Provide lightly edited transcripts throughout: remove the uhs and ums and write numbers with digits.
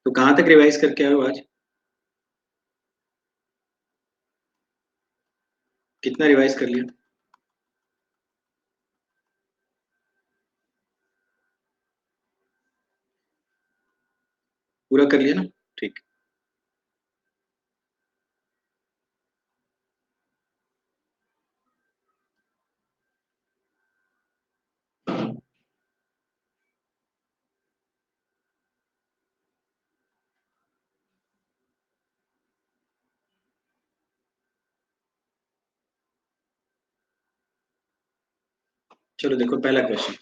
तो कहाँ तक रिवाइज करके आए हो आज? कितना रिवाइज कर लिया? पूरा कर लिया ना? ठीक। चलो देखो पहला क्वेश्चन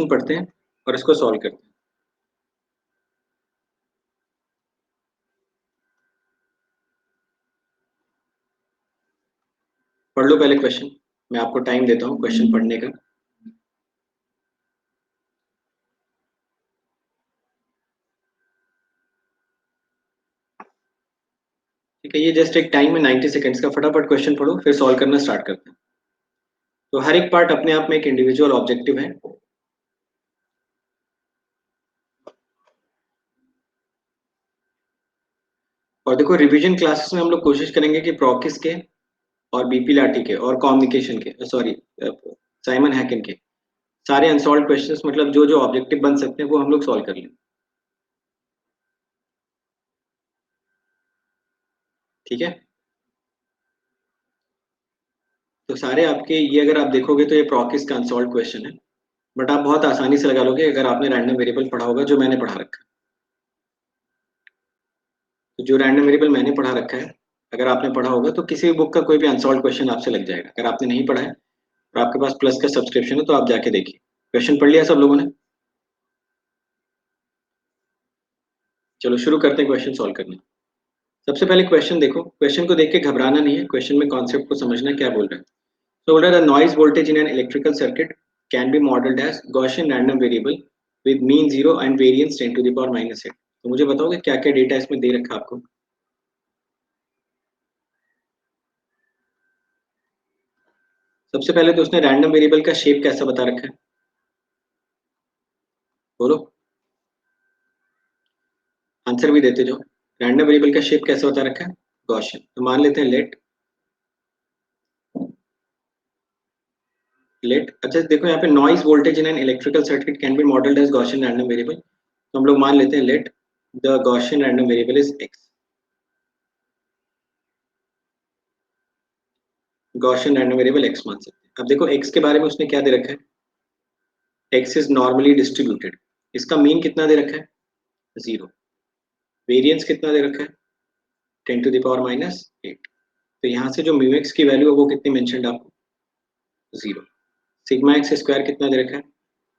पढ़ते हैं और इसको सॉल्व करते हैं। पढ़ लो पहले क्वेश्चन। मैं आपको टाइम देता हूँ क्वेश्चन पढ़ने का। ठीक है, ये जस्ट एक टाइम है 90 सेकेंड्स का। फटाफट क्वेश्चन पढ़ो फिर सॉल्व करना स्टार्ट करते हैं। तो हर एक पार्ट अपने आप में एक इंडिविजुअल ऑब्जेक्टिव है। और देखो रिवीजन क्लासेस में हम लोग कोशिश करेंगे कि प्रोकिस के और बीपी लाठी के और कम्युनिकेशन के, सॉरी, साइमन हैकिन के सारे अनसॉल्व क्वेश्चंस, मतलब जो जो ऑब्जेक्टिव बन सकते हैं वो हम लोग सॉल्व कर लें। ठीक है। तो सारे आपके ये अगर आप देखोगे तो ये प्रोकिस का अनसॉल्व क्वेश्चन है। बट आप बहुत आसानी से लगा लोगे अगर आपने रैंडम वेरिएबल पढ़ा होगा जो मैंने पढ़ा रखा है। तो जो रैंडम वेरिएबल मैंने पढ़ा रखा है, अगर आपने पढ़ा होगा तो किसी भी बुक का कोई भी अनसॉल्व क्वेश्चन आपसे लग जाएगा। अगर आपने नहीं पढ़ा है और आपके पास प्लस का सब्सक्रिप्शन है तो आप जाके देखिए। क्वेश्चन पढ़ लिया सब लोगों ने? चलो शुरू करते हैं क्वेश्चन सॉल्व करना। सबसे पहले क्वेश्चन देखो, क्वेश्चन को देख के घबराना नहीं है, क्वेश्चन में कॉन्सेप्ट को समझना है क्या बोल रहे हैं। So what are the noise voltage in an electrical circuit can be modeled as Gaussian random variable with mean 0 and variance 10 to the power minus 8। तो मुझे बताओगे क्या क्या डेटा इसमें दे रखा है आपको? सबसे पहले तो उसने रैंडम वेरिएबल का शेप कैसा बता रखा है, बोलो। आंसर भी देते जाओ। रैंडम वेरिएबल का शेप कैसा बता रखा है? गॉसियन। तो मान लेते हैं लेट। अच्छा देखो यहाँ पे noise voltage in an electrical circuit can be modelled as Gaussian random variable. तो हम लोग मान लेते हैं let the Gaussian random variable is x. Gaussian random variable x मान सकते हैं। अब देखो एक्स के बारे में उसने क्या दे रखा है? X is normally distributed. इसका मीन कितना दे रखा है? 0। वेरिएंस कितना दे रखा है? 10 to the power minus 8। तो यहाँ से जो म्यू एक्स की वैल्यू है वो कितनी मेंशनड आपको? 0। सिग्मा एक्स स्क्वायर कितना दे रखा है?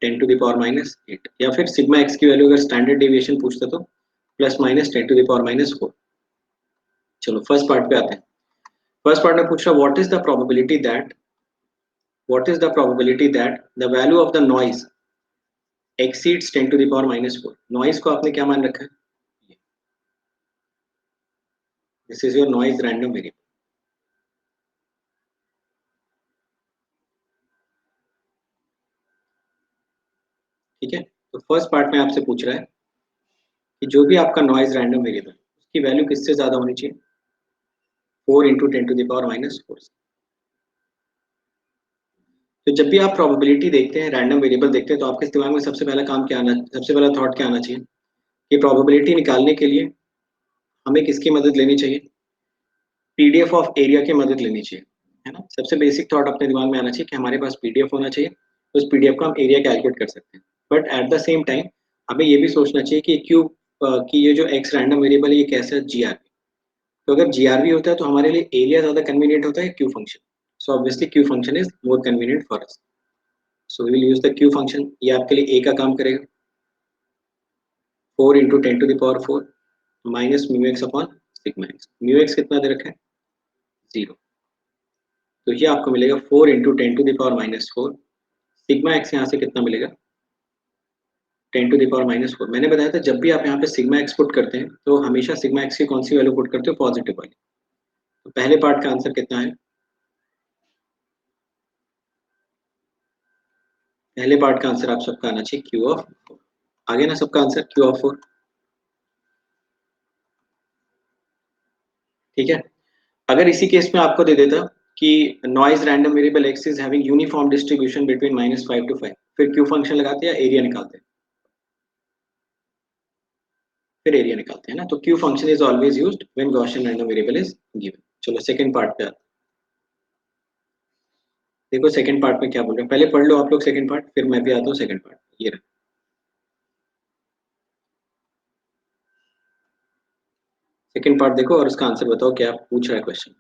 10 to the power minus 8। या फिर सिग्मा एक्स की वैल्यू अगर स्टैंडर्ड डेविएशन पूछता तो plus minus 10 to the power minus 4। चलो फर्स्ट पार्ट पे आते हैं। फर्स्ट पार्ट में पूछ रहा what is the probability that the value of the noise exceeds 10 to the power minus 4। Noise को आपने क्या मान रखा है? This is your noise random variable. ठीक है। तो फर्स्ट पार्ट में आपसे पूछ रहा है कि जो भी आपका नॉइज रैंडम वेरिएबल उसकी वैल्यू किससे ज्यादा होनी चाहिए? 4 × 10 to the power minus 4। तो जब भी आप प्रोबेबिलिटी देखते हैं, रैंडम वेरिएबल देखते हैं, तो आपके दिमाग में सबसे पहला थॉट क्या आना चाहिए कि प्रोबेबिलिटी निकालने के लिए हमें किसकी मदद लेनी चाहिए? पीडीएफ ऑफ एरिया की मदद लेनी चाहिए, है ना। सबसे बेसिक थॉट अपने दिमाग में आना चाहिए कि हमारे पास पीडीएफ होना चाहिए, तो उस पीडीएफ को हम एरिया कैलकुलेट कर सकते हैं। But at the same time हमें ये भी सोचना चाहिए कि कि ये जो एक्स रैंडम वेरिएबल है ये कैसा जीआर। तो अगर जीआरवी होता है तो हमारे लिए एरिया ज्यादा कन्वीनियंट होता है Q function. So obviously Q function is more convenient for us. So we will use the Q function. ये आपके लिए ए का काम करेगा। 4 × 10 to the power 4 minus mu x upon sigma x. Mu x कितना दे रखा है? 0। तो ये आपको मिलेगा 4 × 10 to the power minus 4। Sigma x यहाँ से कितना मिलेगा? 10 to the power minus 4। मैंने बताया था जब भी आप यहाँ पे सिग्मा एक्स पुट करते हैं तो हमेशा सिग्मा एक्स की कौन सी वैल्यू पुट करते हो? पॉजिटिव वाली। तो पहले पार्ट का आंसर कितना है? पहले पार्ट का आंसर आप सबका आना चाहिए क्यू ऑफ 4। आगे ना सबका आंसर Q ऑफ 4। ठीक है, अगर इसी केस में आपको दे देता कि noise random variable x is having uniform distribution between -5 to 5, फिर Q फंक्शन लगाते हैं या एरिया निकालते हैं? फिर एरिया निकालते हैं ना, तो Q function is always used when Gaussian random variable is given. चलो सेकंड पार्ट पे आते हैं। देखो सेकंड पार्ट में क्या बोल रहे हैं, पहले पढ़ लो आप लोग सेकंड पार्ट, फिर मैं भी आता हूँ सेकंड पार्ट। ये रहा सेकंड पार्ट, देखो और उसका आंसर बताओ क्या पूछ रहा है क्वेश्चन।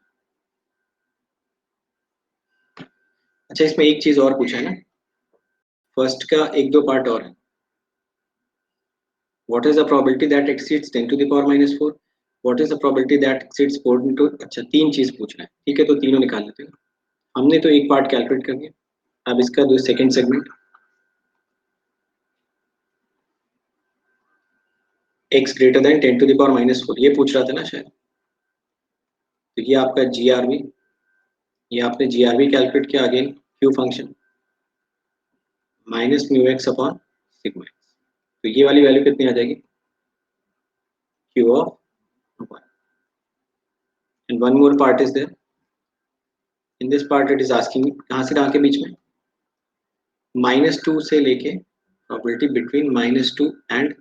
अच्छा, इसमें एक चीज और पूछा है ना, फर्स्ट का एक दो पार्ट और है। What is the probability that exceeds 10 to the power -4, what is the probability that exceeds 4 into, अच्छा तीन चीज पूछ रहा है, ठीक है तो तीनों निकाल लेते हैं। हमने तो एक पार्ट कैलकुलेट कर दिया, अब इसका दो second segment, x greater then 10 to the power -4, ये पूछ रहा था ना शायद। तो ये आपका GRV, ये आपने GRV कैलकुलेट किया, again Q function minus mu x upon sigma x, तो ये वाली वैल्यू कितनी आ जाएगी, Q of 1। And one more part is there, in this part it is asking कहाँ से कहाँ के बीच में, -2 से लेके probability between -2 and,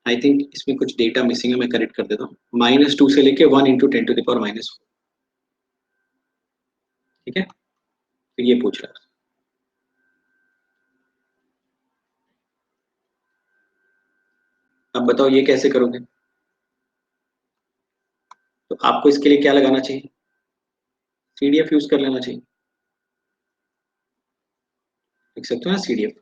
I think इसमें कुछ डेटा मिसिंग है, मैं करेक्ट कर देता हूँ, -2 से लेके 1 into 10 to the power -4। ठीक है, तो ये पूछ रहा है। अब बताओ ये कैसे करोगे, तो आपको इसके लिए क्या लगाना चाहिए, CDF यूज कर लेना चाहिए, देख सकते हो ना CDF।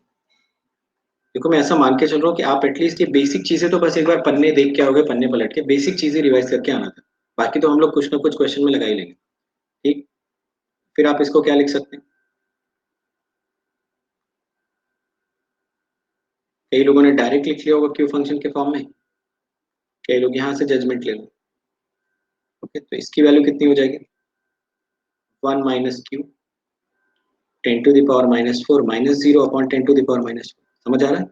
देखो मैं ऐसा मान के चल रहा हूँ कि आप एटलीस्ट ये बेसिक चीजें तो बस एक बार पन्ने देख के आओगे, पन्ने पलट के बेसिक चीजें रिवाइज करके आना था, बाकी तो हम लोग कुछ ना कुछ क्वेश्चन में लगा ही लेंगे। ठीक, फिर आप इसको क्या लिख सकते हैं, कई लोगों ने डायरेक्ट लिख लिया होगा क्यू फंक्शन के फॉर्म में, कई लोग यहाँ से जजमेंट ले लो। ओके, तो इसकी वैल्यू कितनी हो जाएगी, 1 minus Q 10 to the power -4 -0 upon 10 to the power -4। समझ आ रहा है,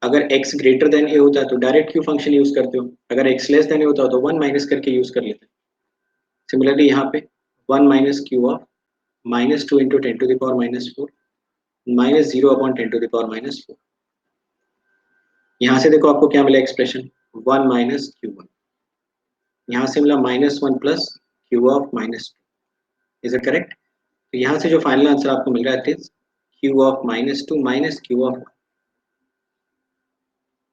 अगर x ग्रेटर देन ए होता है तो डायरेक्ट क्यू फंक्शन यूज करते हो, अगर x लेस देन ए होता हो तो 1 माइनस करके यूज कर लेते हैं। सिमिलरली यहाँ पे 1 minus Q of -2 into 10 to the power -4 -0 upon 10 to the power -4। यहाँ से देखो आपको क्या मिला एक्सप्रेशन, 1 माइनस क्यू 1, यहाँ से मिला -1 plus Q of -2। Is it correct, तो यहाँ से जो फाइनल आंसर आपको मिल रहा है it is Q of -2 minus Q of 1।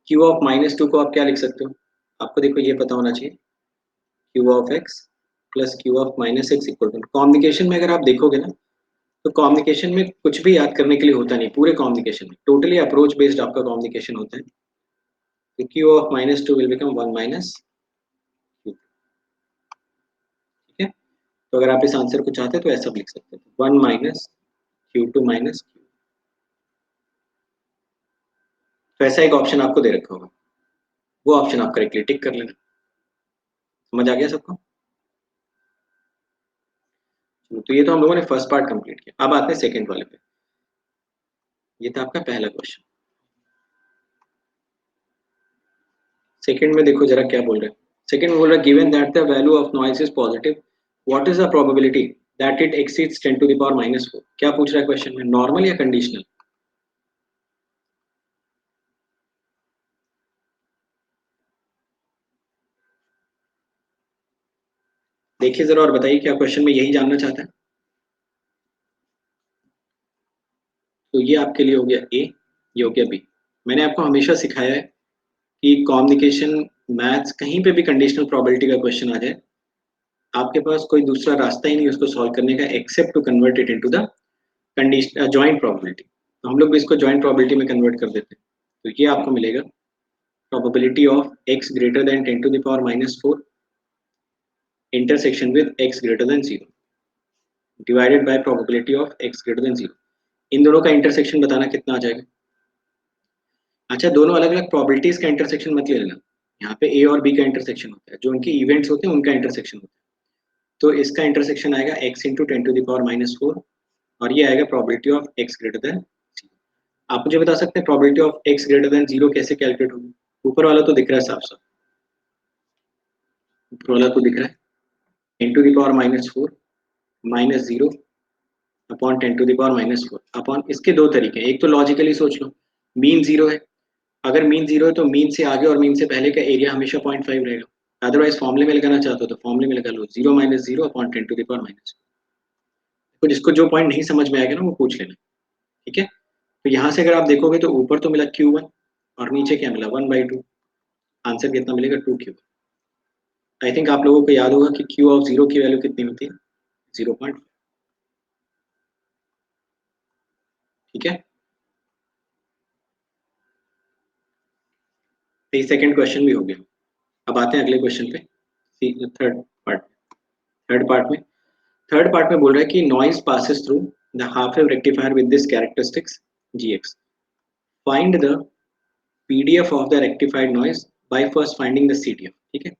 Q of -2 को आप क्या लिख सकते हो, आपको देखो ये पता होना चाहिए, Q of x plus Q of -x equal to, communication में अगर आप देखोगे ना, तो कॉम्युनिकेशन में कुछ भी याद करने के लिए होता नहीं, पूरे कॉम्युनिकेशन में टोटली अप्रोच बेस्ड आपका कॉम्युनिकेशन होता है। तो Q of -2 will become 1 minus Q. ठीक है, तो अगर आप इस आंसर को चाहते हैं तो ऐसा भी लिख सकते हैं, 1 माइनस Q2 माइनस क्यू। तो ऐसा एक ऑप्शन आपको दे रखा होगा, वो ऑप्शन आप करेक्टली टिक कर लेना। समझ आ गया सबको, तो ये तो हम लोगों ने फर्स्ट पार्ट कंप्लीट किया, अब आते हैं सेकंड वाले पे। ये था आपका पहला क्वेश्चन। सेकंड में देखो जरा क्या बोल रहे हैं, सेकंड में बोल रहा है given that the value of noise is positive, what is the probability that it exceeds 10 to the power -4। क्या पूछ रहा है क्वेश्चन में, नॉर्मल या कंडीशनल? देखिए जरा और बताइए क्या क्वेश्चन में यही जानना चाहता है। तो ये आपके लिए हो गया ए, ये हो गया बी। मैंने आपको हमेशा सिखाया है कि कम्युनिकेशन मैथ्स कहीं पे भी कंडीशनल प्रोबेबिलिटी का क्वेश्चन आ जाए, आपके पास कोई दूसरा रास्ता ही नहीं उसको सॉल्व करने का except to convert it into the condition joint probability. तो हम लोग भी इसको जॉइंट प्रोबेबिलिटी में कन्वर्ट कर देते हैं, तो ये आपको मिलेगा probability of x greater then 10 to the power -4 intersection with x greater than 0 divided by probability of x greater than 0। इन दोनों का इंटरसेक्शन बताना कितना आ जाएगा। अच्छा, दोनों अलग अलग प्रोबेबिलिटीज का इंटरसेक्शन मत ले लेना, यहाँ पे ए और बी का इंटरसेक्शन होता है, जो उनके इवेंट्स होते हैं उनका इंटरसेक्शन होता है। तो इसका इंटरसेक्शन आएगा x into 10 to the power -4 और ये आएगा probability of x greater than 0। आप मुझे बता सकते हैं probability of x greater than 0 कैसे कैलकुलेट होगी? ऊपर वाला तो दिख रहा है साफ साफ, ऊपर वाला तो दिख रहा है 10 to the power -4 -0 upon 10 to the power -4 upon, इसके दो तरीके हैं। एक तो लॉजिकली सोच लो, मीन 0 है, अगर मीन 0 है तो मीन से आगे और मीन से पहले का एरिया हमेशा 0.5 रहेगा। अदरवाइज फॉर्मूले में लगाना चाहते हो तो फॉर्मूले में लगा लो 0 - 0 अपॉन 10 टू द पावर -, तो जिसको जो पॉइंट नहीं समझ में आएगा ना वो पूछ लेना, ठीक है। तो यहाँ से अगर आप देखोगे तो ऊपर तो मिला Q1 और नीचे क्या मिला 1/2, आंसर कितना मिलेगा 2Q। आई थिंक आप लोगों को याद होगा कि Q ऑफ 0 की वैल्यू कितनी होती है 0.5, ठीक है। 3 सेकंड क्वेश्चन भी हो गया। अब आते हैं अगले क्वेश्चन पे, थर्ड पार्ट। थर्ड पार्ट में थर्ड पार्ट में बोल रहा है कि noise passes through the half wave rectifier with this characteristics Gx, find the PDF of the rectified noise by first finding the CDF, ठीक है।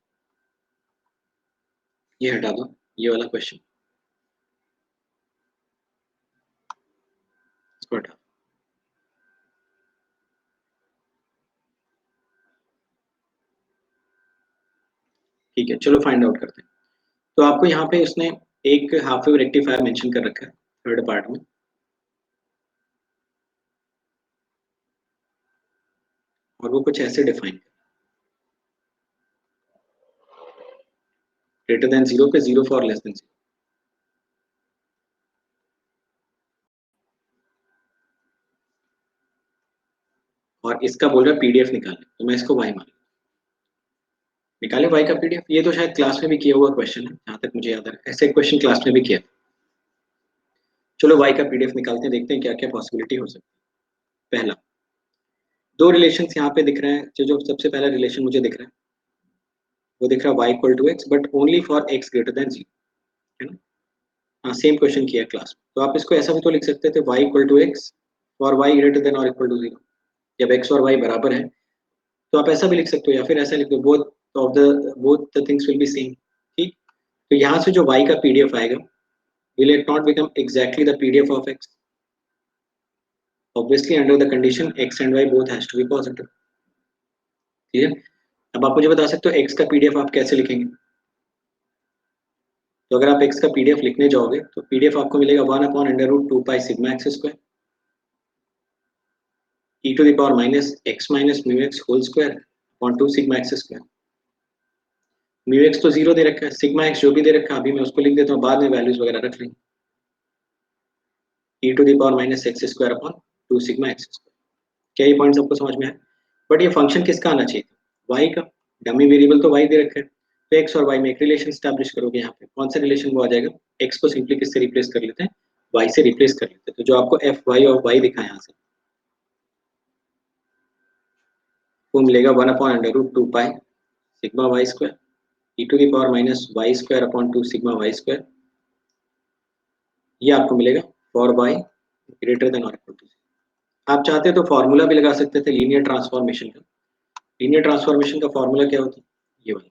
ये हटा दो, ये वाला क्वेश्चन इसको हटा, ठीक है। चलो फाइंड आउट करते हैं। तो आपको यहाँ पे उसने एक हाफ वेव रेक्टिफायर मेंशन कर रखा है थर्ड पार्ट में, और वो कुछ ऐसे डिफाइन, ग्रेटर देन 0 पे 0 फॉर लेस देन 0, और इसका बोल रहा है पीडीएफ निकालने, तो मैं इसको वाई मान, निकाले वाई का पीडीएफ। ये तो शायद क्लास में भी किया हुआ क्वेश्चन है जहाँ तक मुझे याद है, ऐसे क्वेश्चन क्लास में भी किया। चलो वाई का पीडीएफ निकालते हैं, देखते हैं क्या क्या पॉसिबिलिटी हो सकती है। पहला, दो रिलेशन यहाँ पे दिख रहे हैं, जो सबसे पहला रिलेशन मुझे दिख रहा है वो दिख रहा है y equal to x, but only for x greater than 0, है ना। हाँ, सेम क्वेश्चन किया है क्लास में, तो आप इसको ऐसा भी तो लिख सकते थे y equal to x for y greater than और इक्वल टू 0, जब x और y बराबर है तो आप ऐसा भी लिख सकते हो, या फिर ऐसा लिख दो both the things will be same, ठीक। तो यहाँ से जो y का पीडीएफ आएगा, will it not become exactly the PDF of x? Obviously under the condition x and y both has to be positive, ठीक है। अब आप मुझे बता सकते हो x का पीडीएफ आप कैसे लिखेंगे। तो अगर आप x का पीडीएफ लिखने जाओगे तो पीडीएफ आपको मिलेगा 1/√2 sigma x square e to the power minus x minus mu x whole square upon 2 sigma x square. Mu x तो 0 दे रखा है, सिग्मा एक्स जो भी दे रखा है अभी मैं उसको लिख देता हूँ, बाद में वैल्यूज वगैरह रख लेंगे। e to the power minus x square upon 2 sigma x square. क्या ये पॉइंट सबको समझ में आया? बट ये फंक्शन किसका आना चाहिए, y का। डमी वेरिएबल तो y दे रखा है, तो x और y में एक रिलेशन स्टैब्लिश करोगे। यहाँ पे कौन सा रिलेशन वो आ जाएगा, x को सिंपली किससे रिप्लेस कर लेते हैं, y से रिप्लेस कर लेते हैं। तो जो आपको एफ वाई ऑफ y दिखा है यहाँ से, वो मिलेगा 1/√2 sigma y square e to the power minus y square upon 2 sigma y square. ये आपको मिलेगा फॉर y ग्रेटर देन और इक्वल टू। आप चाहते तो फॉर्मूला भी लगा सकते थे लीनियर ट्रांसफॉर्मेशन का। लीनियर ट्रांसफॉर्मेशन का फॉर्मूला क्या होता है, ये वाला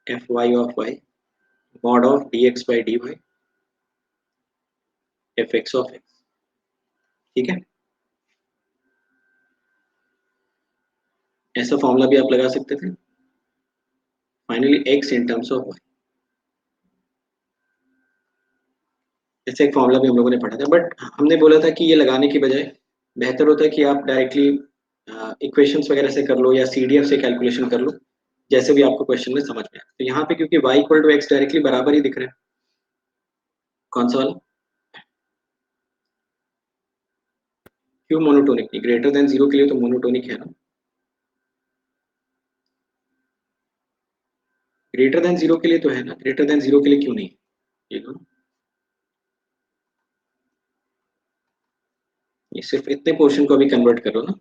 f y of y mod of d x by d y f x of x, ठीक है। ऐसा फॉर्मूला भी आप लगा सकते थे। Finally x in terms of y, ऐसे एक फॉर्मूला भी हम लोगों ने पढ़ा था, बट हमने बोला था कि ये लगाने की बजाय बेहतर होता है कि आप डायरेक्टली इक्वेशंस वगैरह से कर लो या सीडीएफ से कैलकुलेशन कर लो, जैसे भी आपको क्वेश्चन में समझ में आए। तो यहाँ पे क्योंकि y equal to x directly बराबर ही दिख रहा है, कौन सा वाला, क्यों मोनोटोनिक नहीं, ग्रेटर देन 0 के लिए तो मोनोटोनिक है ना। ग्रेटर देन 0 के लिए तो है ना, ग्रेटर देन 0 के लिए क्यों नहीं, ये दो, ये सिर्फ इतने पोर्शन को अभी कन्वर्ट करो ना।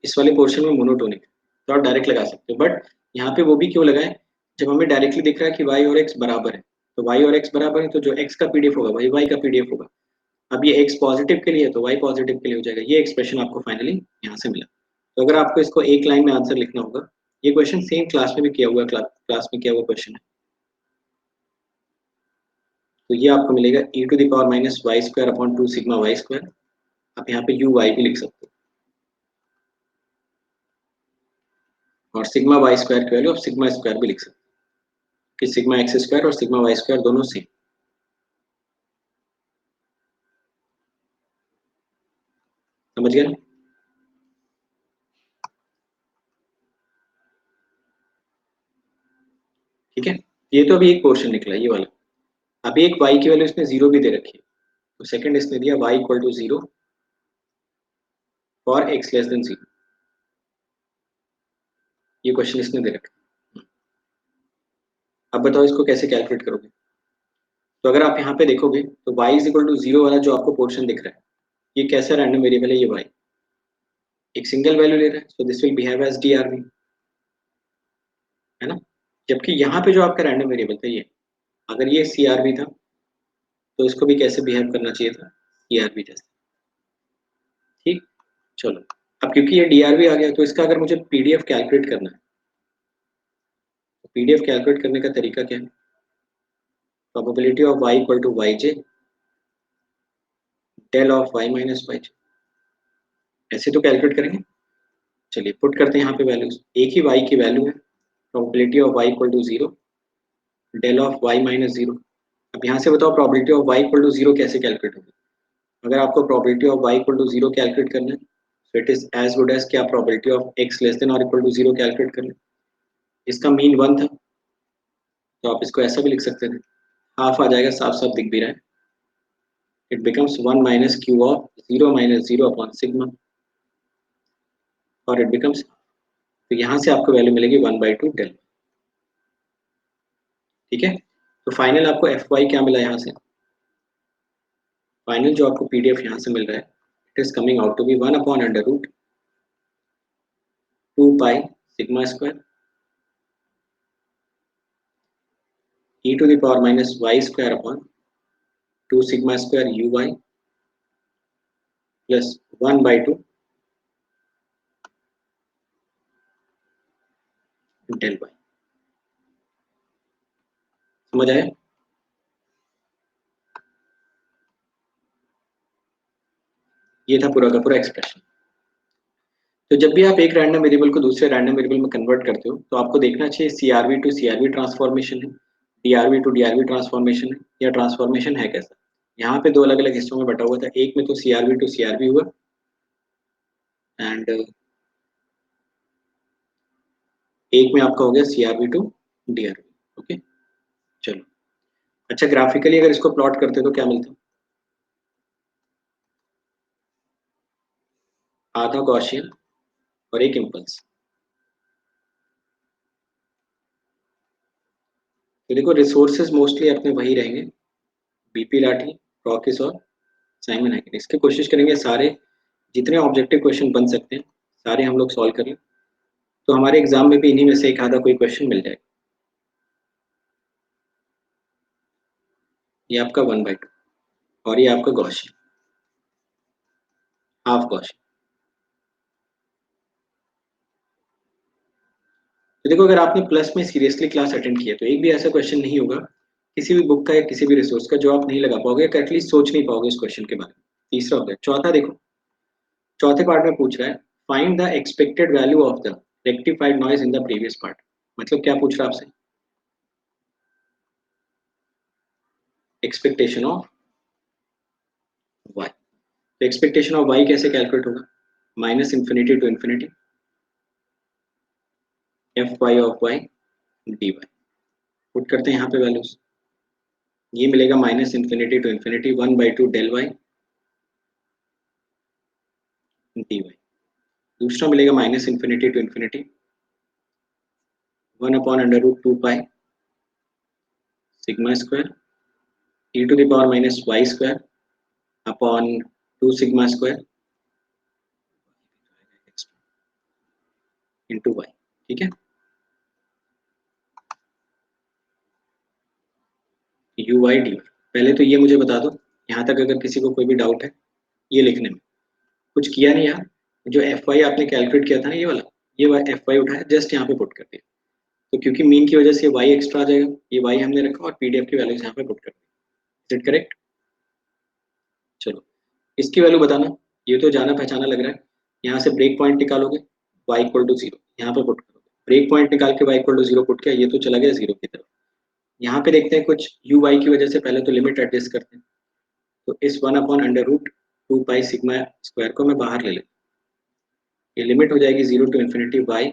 इस वाले पोर्शन में मोनोटोनिक, तो आप डायरेक्ट लगा सकते हो, बट यहाँ पे वो भी क्यों लगाए, जब हमें डायरेक्टली दिख रहा है कि y और x बराबर है, तो y और x बराबर है तो जो x का पीडीएफ होगा वही y का पीडीएफ होगा। अब ये x पॉजिटिव के लिए है तो y पॉजिटिव के लिए हो जाएगा। ये एक्सप्रेशन आपको फाइनली यहाँ से मिला। तो अगर आपको इसको एक लाइन में आंसर लिखना होगा, ये क्वेश्चन सेम क्लास में भी किया हुआ, क्लास में किया हुआ क्वेश्चन है। तो ये आपको मिलेगा e⁻⁻y² upon 2 sigma y square. आप यहाँ पे यू वाई भी लिख सकते हो, और सिग्मा वाई स्क्वायर की वैल्यू आप सिग्मा स्क्वायर भी लिख सकते हो कि सिग्मा एक्स स्क्वायर और सिग्मा वाई स्क्वायर दोनों सेम। समझ गए ना? ठीक है, ये तो अभी एक पोर्शन निकला ये वाला। अभी एक y की वैल्यू इसने जीरो भी दे रखी है, तो सेकंड इसने दिया y equal to zero for x less than zero. ये क्वेश्चन इसने दे रखा है। अब बताओ इसको कैसे कैलकुलेट करोगे? तो अगर आप यहाँ पे देखोगे तो y is equal to zero वाला जो आपको पोर्शन दिख रहा है, ये कैसा रैंडम वेरिएबल है? ये y एक सिंगल वैल्यू ले रहा है, so this will behave as DRV, है ना? जबकि यहाँ पे जो आपका रैंडम वेरिएबल था ये, अगर ये CRV था तो इसको भी कैसे बिहेव करना चाहिए था? CRV जैसे। ठीक, चलो। अब क्योंकि ये DRV आ गया, तो इसका अगर मुझे PDF कैलकुलेट करना है, तो PDF कैलकुलेट करने का तरीका क्या है? Probability of y equal to yj del of y minus yj, ऐसे तो कैलकुलेट करेंगे। चलिए पुट करते हैं यहाँ पे वैल्यूज। एक ही y की वैल्यू है, probability of y equal to zero del of y minus zero. अब यहाँ से बताओ probability of y equal to zero कैसे कैलकुलेट होगी? अगर आपको probability of y equal to zero calculate करना है, so it is as good as कि आप probability of x less than और इक्वल टू जीरो कैलकुलेट कर लें। इसका मीन वन था, तो आप इसको ऐसा भी लिख सकते थे, हाफ आ जाएगा, साफ साफ दिख भी रहा है। It becomes one minus Q of zero minus zero upon sigma, और इट बिकम्स, तो यहाँ से आपको वैल्यू मिलेगी वन बाई टू डेल। ठीक है, तो फाइनल आपको एफ वाई क्या मिला यहाँ से? फाइनल जो आपको PDF यहाँ से मिल रहा है, it is coming out to be one upon under root two pi sigma square e⁻⁻y² upon two sigma square u y plus one by two del y. समझ आया? ये था पूरा का पूरा एक्सप्रेशन। तो जब भी आप एक रैंडम वेरिएबल को दूसरे रैंडम वेरिएबल में कन्वर्ट करते हो, तो आपको देखना चाहिए CRV टू CRV ट्रांसफॉर्मेशन है, DRV टू DRV ट्रांसफॉर्मेशन है, या ट्रांसफॉर्मेशन है कैसा। यहाँ पे दो अलग अलग हिस्सों में बटा हुआ था, एक में तो CRV टू CRV हुआ, एंड एक में आपका हो गया CRV टू DRV। ओके, चलो। अच्छा, ग्राफिकली अगर इसको प्लॉट करते तो क्या मिलता? आधा गॉसियन और एक इम्पल्स। तो देखो रिसोर्सेज मोस्टली अपने वही रहेंगे, BP लाठी, रॉकिस और साइमन हैकेट। इसकी कोशिश करेंगे सारे जितने ऑब्जेक्टिव क्वेश्चन बन सकते हैं सारे हम लोग सॉल्व कर लें, तो हमारे एग्जाम में भी इन्हीं में से एक आधा कोई क्वेश्चन मिल जाएगा। ये आपका वन बाई टू, और ये आपका गॉसियन, हाफ गॉसियन। तो देखो अगर आपने प्लस में सीरियसली क्लास अटेंड किया, तो एक भी ऐसा क्वेश्चन नहीं होगा किसी भी बुक का या किसी भी रिसोर्स का जो आप नहीं लगा पाओगे, या एटलीस्ट सोच नहीं पाओगे उस क्वेश्चन के बारे में। तीसरा हो गया। चौथा देखो, चौथे पार्ट में पूछ रहा है find the expected value of the rectified noise in the previous part. मतलब क्या पूछ रहा है आपसे? Expectation of y. तो एक्सपेक्टेशन ऑफ वाई कैसे कैलकुलेट होगा? Minus infinity to infinity f y of y d y. Put करते हैं यहाँ पे वैल्यूज। ये मिलेगा minus infinity to infinity one by two del y d y. दूसरा मिलेगा minus infinity to infinity one upon under root two pi sigma square e⁻⁻y² upon two sigma square into y. ठीक है, you Y d Y. पहले तो ये मुझे बता दो यहाँ तक, अगर किसी को कोई भी डाउट है ये लिखने में। कुछ किया नहीं यार, जो एफ वाई आपने कैलकुलेट किया था ना ये वाला, ये एफ वाई उठाया जस्ट यहाँ पे पुट कर दिया, तो क्योंकि मीन की वजह से वाई एक्स्ट्रा आ जाएगा, ये वाई हमने रखा और PDF की वैल्यूज यहाँ पे पुट कर दी। Is it correct? चलो इसकी वैल्यू बताना, ये तो जाना पहचाना लग रहा है। यहाँ से ब्रेक पॉइंट निकालोगे, y इक्वल टू जीरो यहाँ पे पुट करोगे, ब्रेक पॉइंट निकाल के y equal to zero put किया, ये तो चला गया जीरो की तरफ। यहाँ पे देखते हैं कुछ यू वाई की वजह से, पहले तो लिमिट एडजस्ट करते हैं। तो इस one upon under root two pi sigma square को मैं बाहर ले लेता हूँ, ये लिमिट हो जाएगी zero to infinity y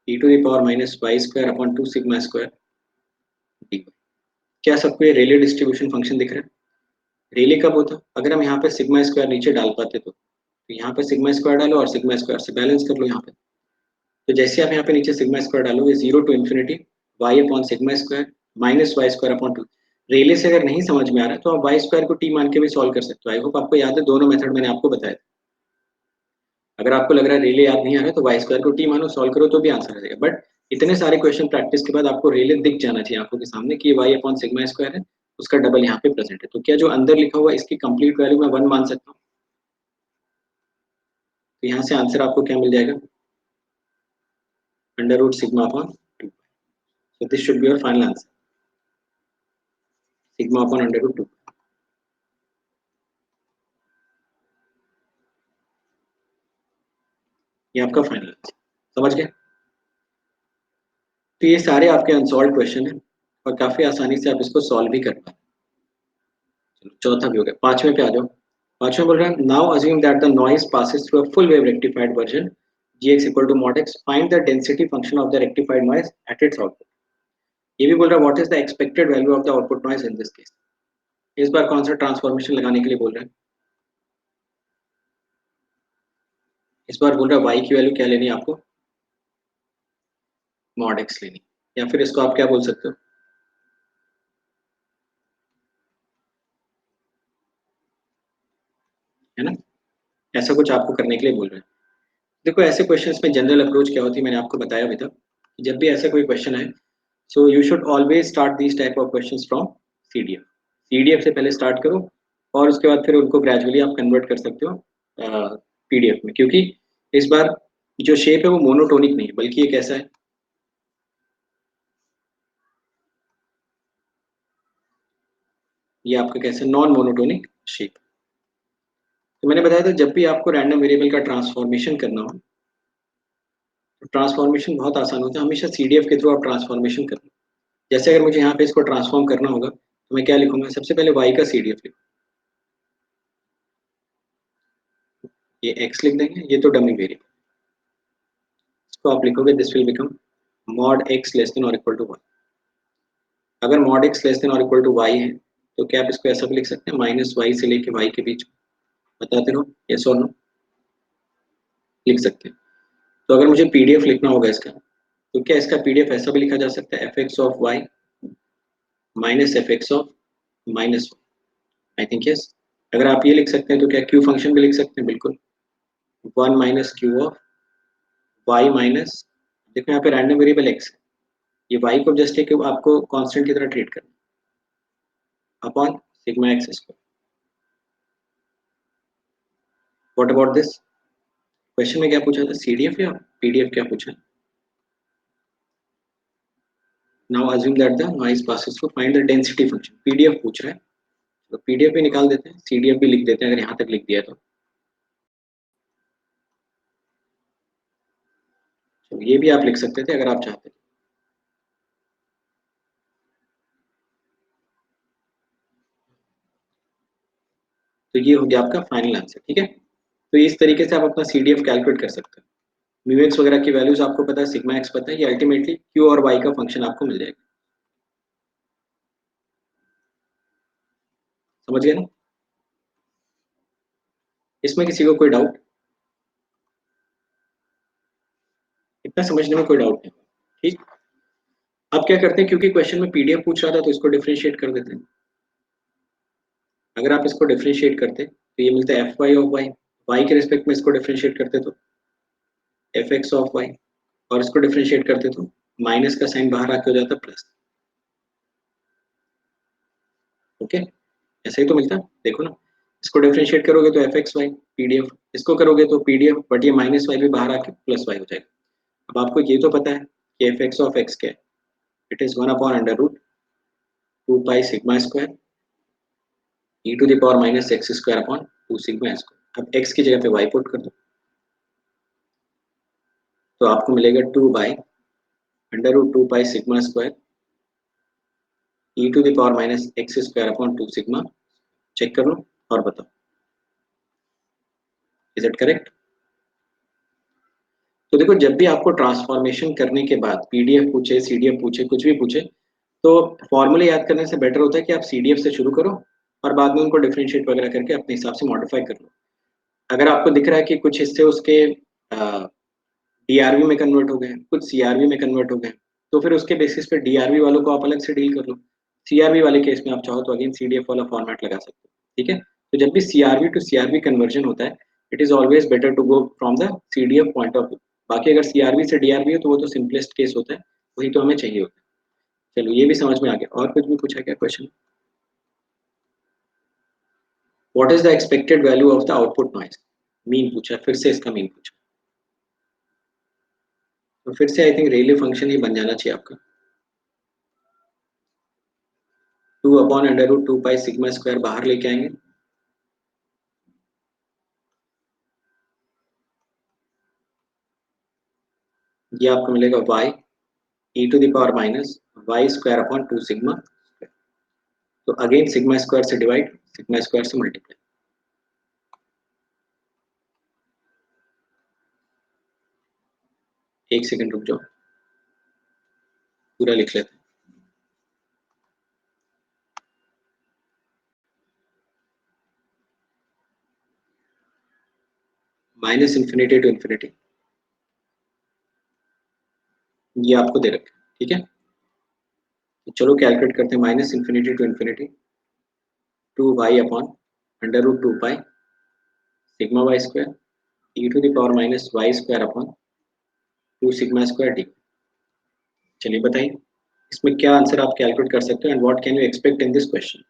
e to the power minus y square upon two sigma square d. क्या सबको ये रेले डिस्ट्रीब्यूशन फंक्शन दिख रहा है? रेले कब होता? अगर हम यहाँ पे सिग्मा स्क्वायर नीचे डाल पाते तो यहाँ पे सिग्मा स्क्वायर डालो और सिग्मा स्क्वायर से बैलेंस कर लो यहाँ पे। तो जैसे आप यहाँ पे नीचे सिग्मा स्क्वायर डालोगे, zero to infinity y upon sigma square minus y square upon two. Rayleigh से अगर नहीं समझ में आ रहा है तो आप वाई स्क्वायर को टी मान के भी सॉल्व कर सकते हो। आई होप आपको याद है, दोनों मेथड मैंने आपको बताया था। अगर आपको लग रहा है रेले याद नहीं आ रहा तो वाई स्क्वायर को टी मानो, सॉल्व करो तो भी आंसर आ जाएगा। बट इतने सारे क्वेश्चन प्रैक्टिस के बाद आपको रेले दिख जाना चाहिए आंखों के सामने कि वाई अपॉन सिग्मा स्क्वायर है, उसका डबल यहाँ पे प्रेजेंट है। तो क्या जो अंदर लिखा हुआ है इसकी कंप्लीट वैल्यू मैं वन मान सकता हूँ? तो यहाँ से आंसर आपको क्या मिल जाएगा? Under root sigma upon two. So this should be your final answer, sigma upon under root two. ये आपका फाइनल आंसर, समझ गए? तो ये सारे आपके अनसॉल्व क्वेश्चन है और काफी आसानी से आप इसको सॉल्व भी कर पाए। चलो चौथा भी हो गया, पांचवें पे आ जाओ। पांचवें बोल रहा है now assume that the noise passes through a full wave rectified version gx equal to mod x, find the density function of the rectified noise at its output. ये भी बोल रहा है what is the expected value of the output noise in this case. इस बार कौन सा transformation लगाने के लिए बोल रहे हैं? इस बार बोल रहा है वाई की वैल्यू क्या लेनी है आपको? mod x लेनी, या फिर इसको आप क्या बोल सकते हो, है ना? ऐसा कुछ आपको करने के लिए बोल रहे हैं। देखो ऐसे क्वेश्चंस में जनरल अप्रोच क्या होती है, मैंने आपको बताया अभी तक कि जब भी ऐसा कोई क्वेश्चन है, so you should always start this type of questions from CDF. CDF से पहले स्टार्ट करो और उसके बाद फिर उनको ग्रेजुअली आप कन्वर्ट कर सकते हो पीडीएफ में, क्योंकि इस बार जो शेप है वो मोनोटोनिक नहीं है, बल्कि ये कैसा है, ये आपका कैसा नॉन मोनोटोनिक शेप। तो मैंने बताया था जब भी आपको रैंडम वेरिएबल का ट्रांसफॉर्मेशन करना हो, तो ट्रांसफॉर्मेशन बहुत आसान होता है, हमेशा सीडीएफ के थ्रू आप ट्रांसफॉर्मेशन करना। जैसे अगर मुझे यहाँ पे इसको ट्रांसफॉर्म करना होगा तो मैं क्या लिखूंगा, सबसे पहले वाई का सीडीएफ लिखूंगा, ये एक्स लिख देंगे, ये तो डमी वेरिएबल, इसको आप लिखोगे this will become mod x less than और इक्वल टू वाई। अगर मॉड एक्स लेस देन और इक्वल टू वाई है तो क्या आप इसको ऐसा भी लिख सकते हैं, माइनस वाई से लेके वाई के बीच, बताते रहो यस और नो, लिख सकते हैं। तो अगर मुझे पीडीएफ लिखना होगा इसका, तो क्या इसका पीडीएफ ऐसा भी लिखा जा सकता है, f x of y minus f x of minus y, I think yes. अगर आप ये लिख सकते हैं तो क्या क्यू फंक्शन भी लिख सकते हैं, बिल्कुल, one minus Q of y minus, देखो यहाँ पे रैंडम वेरिएबल एक्स है, ये वाई को जस्ट एक आपको कांस्टेंट की तरह ट्रीट करना, upon sigma x square. What about this question में क्या पूछा था, सीडीएफ या पीडीएफ, क्या पूछा है? Now assume that the noise passes through, find the density function, PDF पूछ रहा है। तो पीडीएफ भी निकाल देते हैं, सीडीएफ भी लिख देते हैं अगर यहाँ तक लिख दिया तो ये भी आप लिख सकते थे अगर आप चाहते। तो ये हो गया आपका फाइनल आंसर, ठीक है। तो इस तरीके से आप अपना सीडीएफ कैलकुलेट कर सकते हैं। म्यूएक्स वगैरह की वैल्यूज आपको पता है, सिग्मा एक्स पता है, ये अल्टीमेटली क्यू और वाई का फंक्शन आपको मिल जाएगा। समझ गए ना? इसमें किसी को कोई डाउट? इतना समझने में कोई डाउट नहीं, ठीक। अब क्या करते हैं, क्योंकि क्वेश्चन में पीडीएफ पूछ रहा था तो इसको डिफरेंशिएट कर देते हैं। अगर आप इसको डिफरेंशिएट करते तो ये मिलता है f y of y, y के रिस्पेक्ट में इसको डिफरेंशिएट करते तो एफ एक्स ऑफ वाई, और इसको डिफरेंशिएट करते तो माइनस का साइन बाहर आके हो जाता प्लस। ओके, ऐसे ही तो मिलता, देखो ना, इसको डिफरेंशिएट करोगे तो एफ एक्स वाई पीडीएफ, इसको करोगे तो पीडीएफ, बट ये माइनस वाई भी बाहर आके प्लस वाई हो जाएगा। अब आपको ये तो पता है कि एफ एक्स ऑफ एक्स क्या है, it is one upon under root two pi sigma square e to the power minus x square upon 2 sigma square. अब एक्स की जगह पे वाई पुट कर दो, तो आपको मिलेगा 2 by under root 2 pi sigma square e to the power minus x square upon 2 sigma. Check कर लो और बताओ, इज इट करेक्ट? तो देखो, जब भी आपको ट्रांसफॉर्मेशन करने के बाद पीडीएफ पूछे, सीडीएफ पूछे, कुछ भी पूछे, तो फॉर्मूले याद करने से बेटर होता है कि आप सीडीएफ से शुरू करो और बाद में उनको डिफरेंशिएट वगैरह करके अपने हिसाब से मॉडिफाई कर लो। अगर आपको दिख रहा है कि कुछ हिस्से उसके डीआरवी में कन्वर्ट हो गए, कुछ सीआरवी में कन्वर्ट हो गए, तो फिर उसके बेसिस पे डीआरवी वालों को आप अलग से डील कर लो। सीआरवी वाले केस में आप चाहो तो अगेन सीडीएफ वाला फॉर्मेट लगा सकते हो। ठीक है, तो जब भी सीआरवी टू सीआरवी कन्वर्जन होता है, it is always better to go from the CDF point of view. बाकी अगर सीआरवी से डीआरवी हो तो वो तो सिंपलेस्ट केस होता है, वही तो हमें चाहिए होता है। चलो, ये भी समझ में आ गया। और कुछ भी पूछा क्या question? What is the expected value of the output noise? Mean पूछा, फिर से इसका मीन पूछा। तो फिर से आई थिंक रेले फंक्शन ही बन जाना चाहिए आपका। 2 upon under root 2 pi sigma square बाहर लेके आएंगे, ये आपको मिलेगा y e to the power minus y square upon 2 sigma. तो अगेन सिग्मा स्क्वायर से डिवाइड, सिग्मा स्क्वायर से मल्टीप्लाई। एक सेकंड रुक जाओ, पूरा लिख लेते हैं। माइनस इन्फिनिटी टू इन्फिनिटी, ये आपको दे रखा है। ठीक है, तो चलो कैलकुलेट करते हैं। Minus infinity to infinity 2 y upon under root 2 pi sigma y square e to the power minus y square upon 2 sigma square d. चलिए बताइए, इसमें क्या आंसर आप कैलकुलेट कर सकते हो and what can you expect in this question?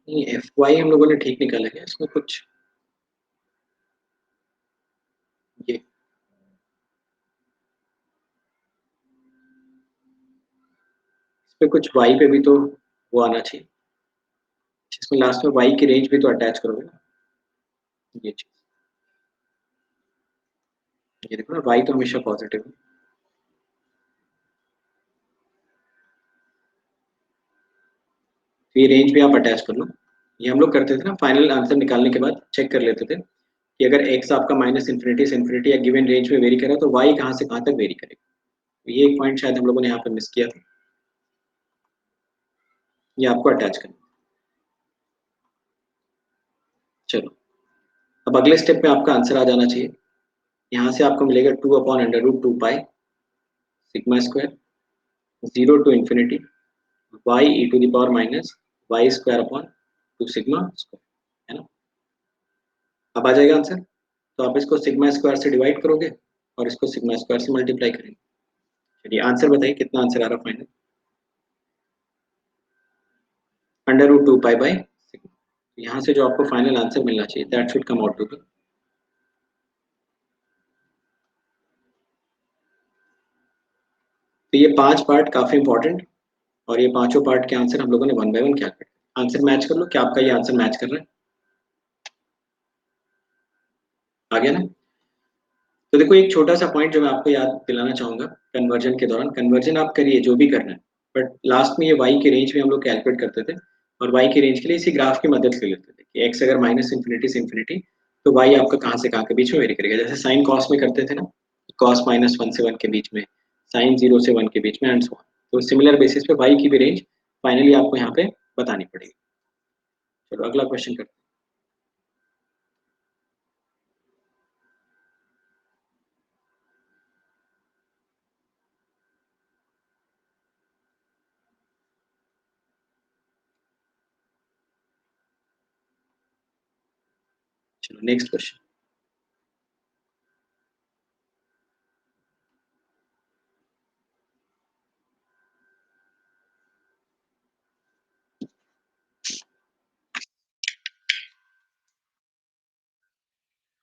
नहीं, F Y हम लोगों ने ठीक निकाला है इसमें कुछ, ये इस पे कुछ वाई पे भी तो वो आना चाहिए, इसमें लास्ट में वाई की रेंज भी तो अटैच करोगे ना। ये चीज, ये देखो ना, वाई तो हमेशा पॉजिटिव है, तो ये रेंज भी आप अटैच कर लो। ये हम लोग करते थे ना, फाइनल आंसर निकालने के बाद चेक कर लेते थे कि अगर एक्स आपका माइनस इन्फिनिटी से इन्फिनिटी या गिवन रेंज में वेरी करे तो वाई कहाँ से कहाँ तक वेरी करेगा। तो ये एक पॉइंट शायद हम लोगों ने यहाँ पे मिस किया था, ये आपको अटैच करना। चलो, अब अगले स्टेप में आपका आंसर आ जाना चाहिए। यहाँ से आपको मिलेगा 2 upon under root 2 pi sigma square 0 to infinity y e to the power minus y square upon 2 sigma square, है ना? अब आ जाएगा आंसर। तो आप इसको सिग्मा स्क्वायर से डिवाइड करोगे और इसको सिग्मा स्क्वायर से मल्टीप्लाई करेंगे। चलिए आंसर बताइए, कितना आंसर आ रहा final? Under root 2 pi by sigma. यहाँ से जो आपको फाइनल आंसर मिलना चाहिए, that should come out to be. तो ये 5 पार्ट काफी इंपॉर्टेंट, और ये पांचों पार्ट के आंसर हम लोगों ने वन बाय वन क्या कर आंसर मैच कर लो। क्या आपका ये आंसर मैच कर रहा है? आ गया ना? तो देखो, एक छोटा सा पॉइंट जो मैं आपको याद दिलाना चाहूंगा, कन्वर्जन के दौरान, कन्वर्जन आप करिए जो भी करना है, बट लास्ट में ये वाई की रेंज में हम लोग कैलकुलेट करते थे, और वाई की रेंज के लिए इसी ग्राफ की मदद ले लेते थे कि एक्स अगर माइनस इन्फिनिटी से इन्फिनिटी, तो वाई आपका कहाँ से कहाँ के बीच में वेरी करेगा। जैसे साइन कॉस में करते थे ना, कॉस माइनस 1 से 1 के बीच में, साइन 0 से 1 के बीच में, एंड सो ऑन। तो सिमिलर बेसिस पे वाई की भी रेंज फाइनली आपको यहाँ पे बतानी पड़ेगी। चलो अगला क्वेश्चन करते चलो नेक्स्ट क्वेश्चन।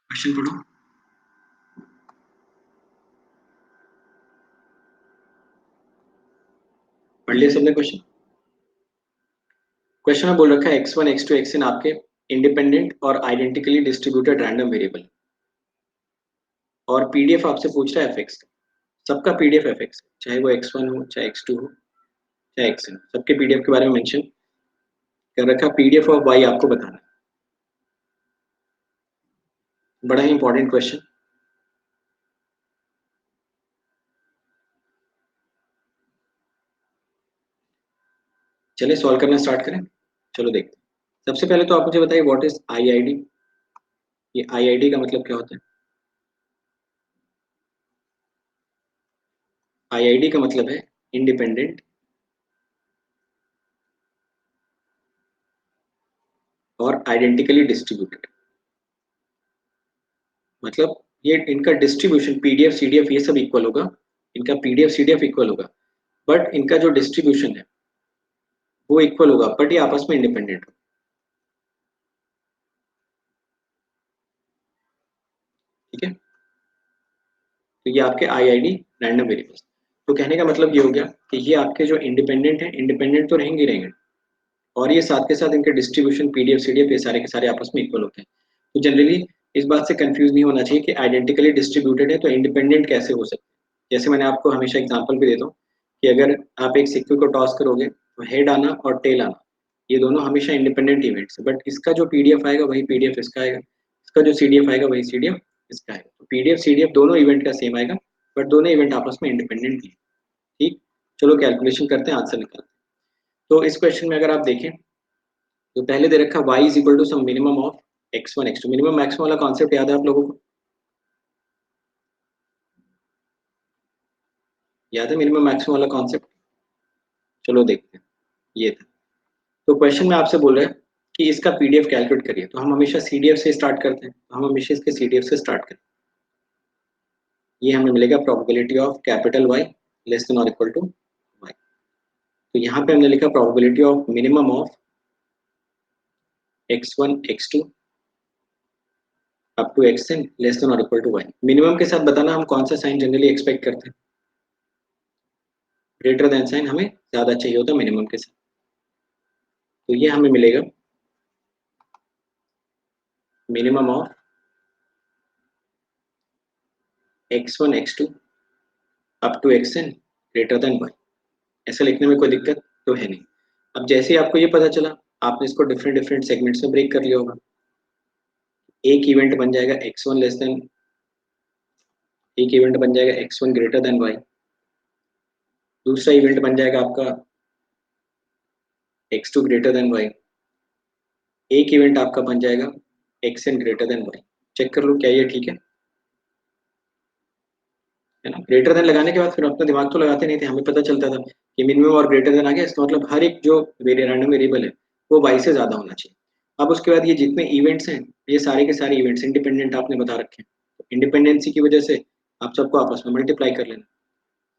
क्वेश्चन पढ़ो। पढ़ लिया सबने क्वेश्चन? क्वेश्चन में बोल रखा है x1 x2 xn आपके इंडिपेंडेंट और आइडेंटिकली डिस्ट्रीब्यूटेड रैंडम वेरिएबल, और पीडीएफ आपसे पूछ रहा है fx। सबका पीडीएफ fx, चाहे वो x1 हो, चाहे x2 हो, चाहे xn, सबके पीडीएफ के बारे में मेंशन कर रखा। पीडीएफ ऑफ y आपको बताना है। बड़ा ही इंपॉर्टेंट क्वेश्चन। चलिए सॉल्व करना स्टार्ट करें। चलो देखते हैं। सबसे पहले तो आप मुझे बताइए व्हाट इज आईआईडी। ये आईआईडी का मतलब क्या होता है? आईआईडी का मतलब है इंडिपेंडेंट और आइडेंटिकली डिस्ट्रीब्यूटेड। मतलब ये इनका डिस्ट्रीब्यूशन पीडीएफ सीडीएफ ये सब इक्वल होगा, इनका पीडीएफ सीडीएफ इक्वल होगा, बट इनका जो डिस्ट्रीब्यूशन है वो इक्वल होगा, बट ये आपस में इंडिपेंडेंट हो। ठीक है, तो ये आपके आईआईडी रैंडम वेरिएबल्स। तो कहने का मतलब ये हो गया कि ये आपके जो इंडिपेंडेंट है, इंडिपेंडेंट तो रहेंगे रहेंगे, और ये साथ के साथ इनके डिस्ट्रीब्यूशन पीडीएफ सीडीएफ ये सारे के सारे आपस में इक्वल होते हैं। तो जनरली इस बात से कंफ्यूज नहीं होना चाहिए कि आइडेंटिकली डिस्ट्रीब्यूटेड है तो इंडिपेंडेंट कैसे हो सकते हैं। जैसे मैंने आपको हमेशा एग्जांपल भी देता हूँ कि अगर आप एक सिक्के को टॉस करोगे तो हेड आना और टेल आना ये दोनों हमेशा इंडिपेंडेंट इवेंट्स है, बट इसका जो पीडीएफ आएगा वही पीडीएफ इसका आएगा, इसका जो सीडीएफ आएगा वही सीडीएफ इसका आएगा। तो पीडीएफ सीडीएफ दोनों इवेंट का सेम आएगा, बट दोनों इवेंट आपस में इंडिपेंडेंट है। ठीक, चलो कैलकुलेशन करते हैं, आंसर निकालते हैं। तो इस क्वेश्चन में अगर आप देखें तो पहले दे रखा y is equal to some minimum of x1 x2। Minimum maximum वाला कॉन्सेप्ट याद है आप लोगों को? याद है मिनिमम मैक्सिमम वाला कॉन्सेप्ट? चलो देखते हैं। ये था। तो क्वेश्चन में आपसे बोल रहे हैं कि इसका पीडीएफ कैलकुलेट करिए, तो हम हमेशा सीडीएफ से स्टार्ट करते हैं, तो हम हमेशा इसके सीडीएफ से स्टार्ट करें। ये हमें मिलेगा probability of capital Y less than और इक्वल टू y। तो यहाँ पे हमने लिखा probability of minimum of x1 x2 up to xn less than और इक्वल टू y। मिनिमम के साथ बताना हम कौन सा साइन जनरली एक्सपेक्ट करते हैं। ग्रेटर देन साइन हमें ज्यादा चाहिए होता है मिनिमम के साथ। तो ये हमें मिलेगा minimum of x1 x2 up to xn greater than y। ऐसा लिखने में कोई दिक्कत तो है नहीं। अब जैसे ही आपको ये पता चला, आपने इसको डिफरेंट डिफरेंट सेगमेंट्स में ब्रेक कर लिया होगा। एक इवेंट बन जाएगा x1 लेस देन, एक इवेंट बन जाएगा x1 ग्रेटर देन y, दूसरा इवेंट बन जाएगा आपका x2 ग्रेटर देन y, एक इवेंट आपका बन जाएगा xn greater than y। Check कर लो क्या ये ठीक है ना? ग्रेटर देन लगाने के बाद फिर अपना दिमाग तो लगाते नहीं थे, हमें पता चलता था कि मिनिमम और ग्रेटर देन आ गया, इसका मतलब हर एक जो रैंडम वेरिएबल है वो y से ज्यादा होना चाहिए। अब उसके बाद ये जितने इवेंट्स हैं ये सारे के सारे इवेंट्स इंडिपेंडेंट आपने बता रखे हैं। तो इंडिपेंडेंसी की वजह से आप सबको आपस में मल्टीप्लाई कर लेना।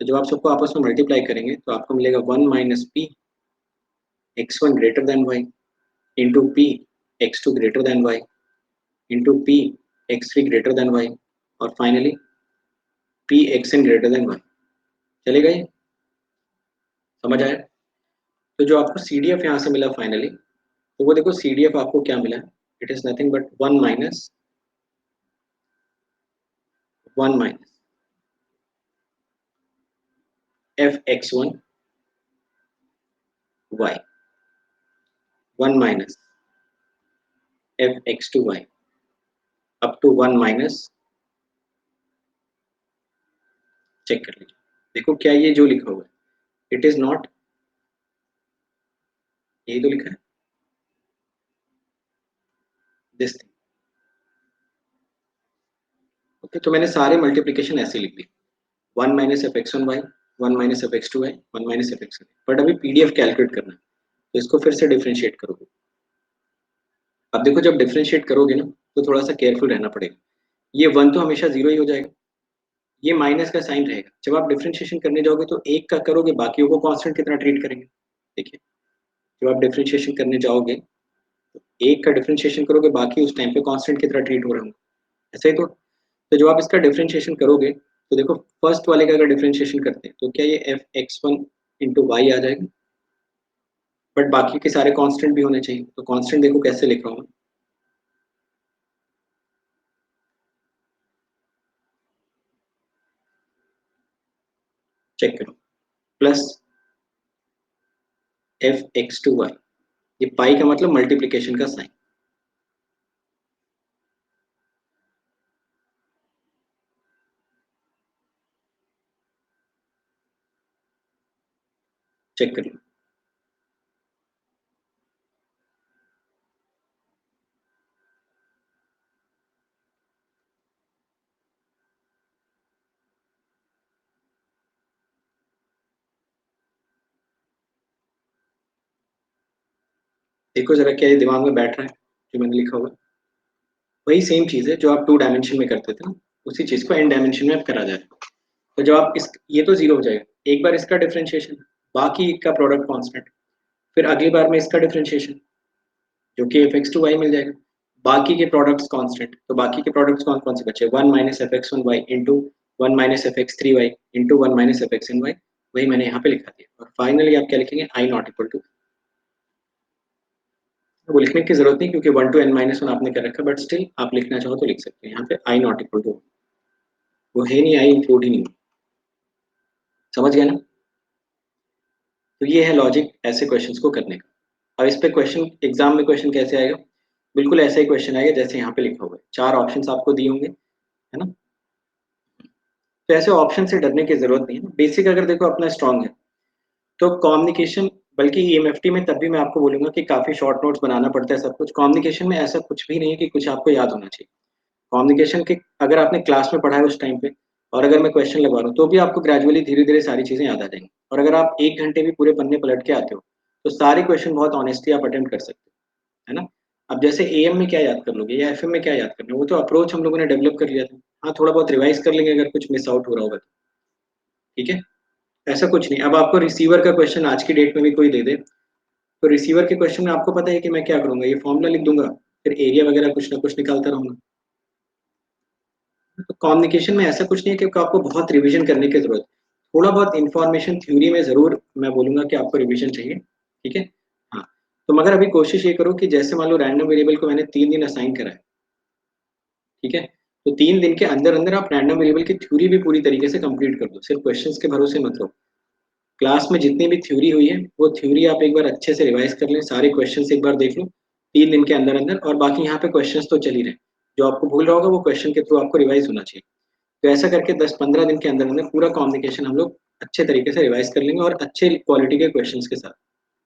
तो जब आप सबको आपस में मल्टीप्लाई करेंगे तो आपको मिलेगा 1 minus P x1 greater than y into P x2 greater than y into P x3 greater than y और finally P xn greater than y। चलेगा ये? समझ आया? तो जो आपको CDF यहाँ से मिला फाइनली, तो वो देखो CDF आपको क्या मिला है, it is nothing but 1 minus fx1 y 1 minus fx2 y up to 1 minus, check कर लीजिए। देखो क्या ये जो लिखा हुआ है इट इज नॉट, यही तो लिखा है दिस थिंग। ओके, तो मैंने सारे मल्टीप्लीकेशन ऐसे लिख दिए, 1 minus fx1 y 1 minus fx2 y 1 minus fx1। But अभी पीडीएफ कैलकुलेट करना है तो इसको फिर से डिफरेंशिएट करोगे। अब देखो जब डिफरेंशिएट करोगे ना तो थोड़ा सा केयरफुल रहना पड़ेगा। ये 1 तो हमेशा 0 ही हो जाएगा, ये माइनस का साइन रहेगा। जब आप डिफरेंशिएशन करने जाओगे तो 1 का करोगे, बाकियों को कांस्टेंट की तरह ट्रीट करेंगे। देखिए, जब आप डिफरेंशिएशन करने जाओगे, तो 1 का डिफरेंशिएशन करोगे, बाकी उस टाइम पे कांस्टेंट की तरह ट्रीट हो रहे होंगे, ऐसे ही तो जब आप इसका डिफरेंशिएशन करोगे, तो देखो फर्स्ट वाले का अगर डिफरेंशिएशन करते हैं तो क्या ये f(x1) इंटू वाई आ जाएगा, बट बाकी के सारे कांस्टेंट भी होने चाहिए। तो कांस्टेंट देखो कैसे लिख रहा हूँ मैं, चेक करो, प्लस f(x2y), ये पाई का मतलब मल्टीप्लीकेशन का साइन, चेक कर लो। देखो जरा क्या ये दिमाग में बैठ रहा है जो मैंने लिखा हुआ है? वही सेम चीज है जो आप 2 डायमेंशन में करते थे ना, उसी चीज को n डायमेंशन में अब करा जाए। तो जब आप इस, ये तो 0 हो जाएगा, एक बार इसका डिफरेंशिएशन, बाकी का प्रोडक्ट कांस्टेंट, फिर अगली बार में इसका डिफरेंशिएशन जो कि f(x2y) मिल जाएगा, बाकी के प्रोडक्ट्स कांस्टेंट, तो बाकी के प्रोडक्ट्स कौन कौन से बचे, 1 minus f(x1y) into 1 minus f(x3y) into 1 minus f(x)(y), वही मैंने यहाँ पे लिखा दिया। और फाइनली आप क्या लिखेंगे, आई नॉट इक्वल टू, वो लिखने की जरूरत नहीं क्योंकि 1 to n-1 आपने कर रखा, बट स्टिल आप लिखना चाहो तो लिख सकते हैं यहाँ पे आई नॉट इक्वल टू, वो है नहीं, आई इंक्लूड ही नहीं, समझ गए ना? तो ये है लॉजिक ऐसे क्वेश्चंस को करने का। अब इस पे क्वेश्चन एग्जाम में क्वेश्चन कैसे आएगा, बिल्कुल ऐसा ही क्वेश्चन आएगा जैसे यहाँ पे लिखा हुआ है, 4 ऑप्शंस आपको दिए होंगे, है ना? तो ऐसे ऑप्शन से डरने की जरूरत नहीं है, बेसिक अगर देखो अपना स्ट्रांग है तो कम्युनिकेशन, बल्कि ईएमएफटी में तब भी मैं आपको बोलूंगा कि काफी शॉर्ट नोट्स बनाना पड़ता है, सब कुछ कम्युनिकेशन में ऐसा कुछ भी नहीं है कि कुछ आपको याद होना चाहिए। कम्युनिकेशन के अगर आपने क्लास में पढ़ा है उस टाइम पे, और अगर मैं क्वेश्चन लगवा रहा हूँ तो भी आपको ग्रेजुअली धीरे धीरे सारी चीजें याद आ जाएंगी। और अगर आप 1 घंटे भी पूरे पन्ने पलट के आते हो तो सारे क्वेश्चन बहुत ऑनेस्टली आप अटेम्प्ट कर सकते हो, है ना? अब जैसे एएम में क्या याद कर लोगे या एफएम में क्या याद करना है, वो तो अप्रोच हम लोगों ने डेवलप कर लिया था। हाँ, थोड़ा बहुत रिवाइज कर लेंगे अगर कुछ मिस आउट हो रहा होगा तो, ठीक है? ऐसा कुछ नहीं। अब आपको रिसीवर का क्वेश्चन आज की डेट में भी कोई दे दे, तो रिसीवर के क्वेश्चन में आपको पता है कि मैं क्या करूंगा, ये फॉर्मूला लिख दूंगा, फिर एरिया वगैरह कुछ ना कुछ निकालता रहूंगा। तो कम्युनिकेशन में ऐसा कुछ नहीं है कि आपको बहुत रिवीजन करने की जरूरत है। थोड़ा बहुत इंफॉर्मेशन थ्योरी में जरूर मैं बोलूंगा कि आपको रिवीजन चाहिए, ठीक है? हाँ, तो मगर अभी कोशिश ये करो कि जैसे मान लो रैंडम वेरिएबल को मैंने 3 दिन असाइन करा है, ठीक है? तो 3 दिन के अंदर अंदर आप रैंडम वेरिएबल की थ्योरी भी पूरी तरीके से कंप्लीट कर दो, सिर्फ क्वेश्चंस के भरोसे मत रहो। क्लास में जितनी भी थ्योरी हुई है वो थ्योरी आप एक बार अच्छे से रिवाइज कर लें, सारे क्वेश्चंस एक बार देख लो 3 दिन के अंदर अंदर, और बाकी यहाँ पे क्वेश्चंस तो चल ही रहे, जो आपको भूल रहा होगा वो क्वेश्चन के थ्रू आपको रिवाइज होना चाहिए। तो ऐसा करके 10-15 दिन के अंदर अंदर पूरा कम्युनिकेशन हम लोग अच्छे तरीके से रिवाइज कर लेंगे, और अच्छे क्वालिटी के क्वेश्चंस के साथ,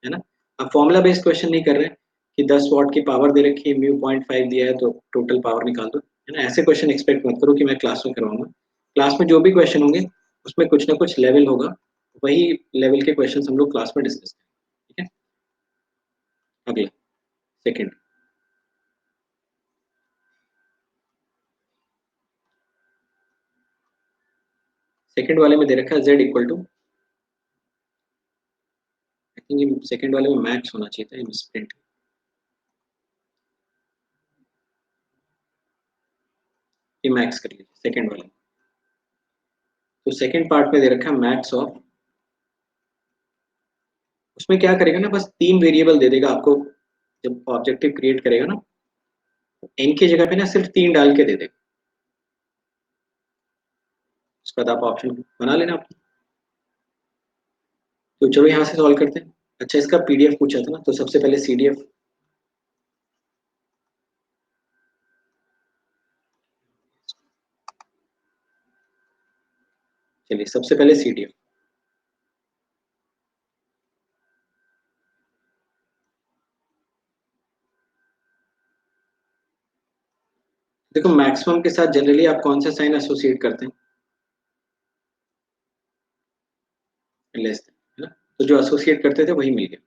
है ना? अब फॉर्मुला बेस्ड क्वेश्चन नहीं कर रहे हैं कि 10 वॉट की पावर दे रखी है, μ 0.5 दिया है तो टोटल पावर निकाल दो, है ना? ऐसे क्वेश्चन एक्सपेक्ट मत करो कि मैं क्लास में करवाऊंगा। क्लास में जो भी क्वेश्चन होंगे उसमें कुछ ना कुछ लेवल होगा, वही लेवल के क्वेश्चन हम लोग क्लास में डिस्कस करेंगे, ठीक है? अगला, सेकंड। सेकंड वाले में दे रखा है z equal to, I think ये सेकंड वाले में मैक्स होना चाहिए था, ये मिसप्रिंट, ये मैक्स कर लीजिए सेकंड वाले। तो सेकंड पार्ट में दे रखा है मैक्स ऑफ, उसमें क्या करेगा ना, बस 3 वेरिएबल दे देगा आपको, जब ऑब्जेक्टिव क्रिएट करेगा ना, एन की जगह पे ना सिर्फ 3 डाल के दे देगा, उसके बाद आप ऑप्शन बना लेना आप। तो चलो यहाँ से सॉल्व करते हैं। अच्छा, इसका पीडीएफ पूछा था ना, तो सबसे पहले सीडीएफ, चलिए सबसे पहले सीडीएफ। देखो मैक्सिमम के साथ जनरली आप कौन सा साइन एसोसिएट करते हैं, लेस, है ना? तो जो एसोसिएट करते थे वही मिल गया।